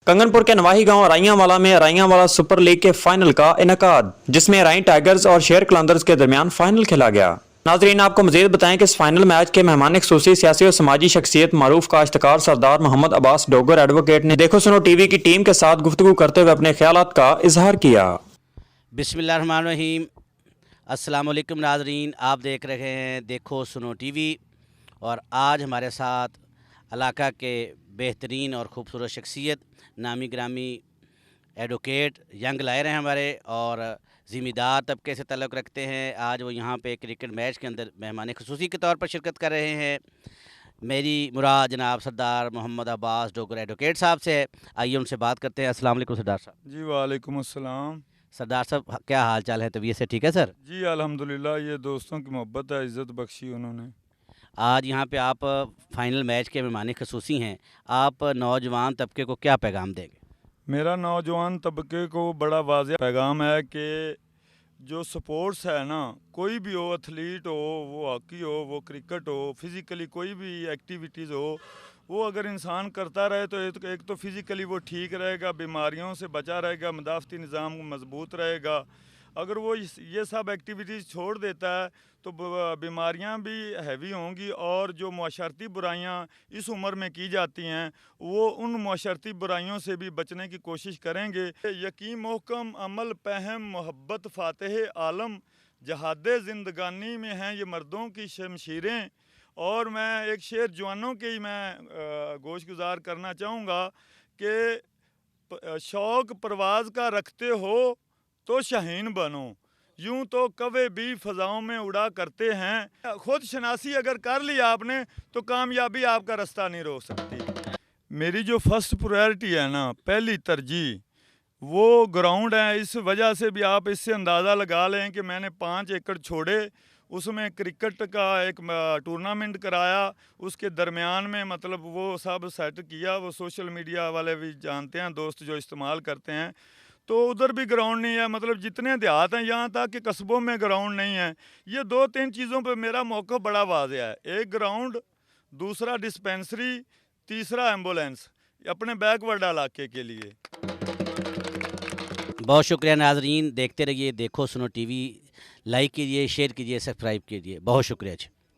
कंगनपुर के नवाही गांव राइयावाला में राइयावाला सुपर लीग के फाइनल का इनेकाद, जिसमें राई टाइगर्स और शेर कलंदर्स के दरमियान फाइनल खेला गया। नाजरीन, आपको मजीद बताएं कि इस फाइनल मैच के मेहमान खुसूसी सियासी और समाजी शख्सियत मारूफ काश्तकार सरदार मोहम्मद अब्बास डोगर एडवोकेट ने देखो सुनो टीवी की टीम के साथ गुफ्तगू करते हुए अपने ख्यालात का इजहार किया। बिस्मिल्लाहिर्रहमानिर्रहीम। अस्सलाम वालेकुम नाजरीन, आप देख रहे हैं देखो सुनो टीवी और आज हमारे साथ इलाका के बेहतरीन और ख़ूबसूरत शख्सियत नामी ग्रामी एडवोकेट यंग लायर हैं हमारे और ज़िम्मेदार तबके से तल्लुक़ रखते हैं। आज वो यहाँ पे क्रिकेट मैच के अंदर मेहमान ख़ुसूसी के तौर पर शिरकत कर रहे हैं। मेरी मुराद जनाब सरदार मोहम्मद अब्बास डोगर एडवोकेट साहब से है। आइए उनसे बात करते हैं। अस्सलाम वालेकुम सरदार साहब। जी वालेकुम अस्सलाम। सरदार साहब, क्या हाल चाल है? तबीयत से ठीक है सर? जी अल्हम्दुलिल्लाह, ये दोस्तों की मोहब्बत है, इज़्ज़त बख्शी उन्होंने। आज यहाँ पे आप फ़ाइनल मैच के मेहमान ख़ुसूसी हैं। आप नौजवान तबके को क्या पैगाम देंगे? मेरा नौजवान तबके को बड़ा वाज़ेह पैगाम है कि जो स्पोर्ट्स है ना, कोई भी हो, एथलीट हो, वो हॉकी हो, वो क्रिकेट हो, फिज़िकली कोई भी एक्टिविटीज़ हो, वो अगर इंसान करता रहे तो एक तो फिज़िकली वो ठीक रहेगा, बीमारियों से बचा रहेगा, मदाफ़ती निज़ाम मज़बूत रहेगा। अगर वो ये सब एक्टिविटीज़ छोड़ देता है तो बीमारियां भी हैवी होंगी और जो माशरती बुराइयां इस उम्र में की जाती हैं वो उन माशरती बुराइयों से भी बचने की कोशिश करेंगे। यकीन मोहकम अमल पहम मोहब्बत फ़ातिह आलम जहाद ज़िंदगानी में हैं ये मर्दों की शमशीरें। और मैं एक शेर जवानों के ही मैं गोश गुजार करना चाहूँगा कि शौक़ परवाज़ का रखते हो तो शाहीन बनो, यूं तो कवे भी फ़ज़ाओं में उड़ा करते हैं। खुद शनासी अगर कर ली आपने तो कामयाबी आपका रास्ता नहीं रोक सकती। मेरी जो फर्स्ट प्रायोरिटी है ना, पहली तरजीह वो ग्राउंड है। इस वजह से भी आप इससे अंदाज़ा लगा लें कि मैंने 5 एकड़ छोड़े, उसमें क्रिकेट का एक टूर्नामेंट कराया, उसके दरमियान में मतलब वो सब सेट किया। वो सोशल मीडिया वाले भी जानते हैं, दोस्त जो इस्तेमाल करते हैं, तो उधर भी ग्राउंड नहीं है। मतलब जितने देहात हैं यहाँ तक कि कस्बों में ग्राउंड नहीं है। ये 2-3 चीज़ों पे मेरा मौक़िफ़ बड़ा वाज़ेह है। एक ग्राउंड, दूसरा डिस्पेंसरी, तीसरा एम्बुलेंस अपने बैकवर्ड इलाके के लिए। बहुत शुक्रिया नाजरीन, देखते रहिए देखो सुनो टीवी। लाइक कीजिए, शेयर कीजिए, सब्सक्राइब कीजिए। बहुत शुक्रिया जी।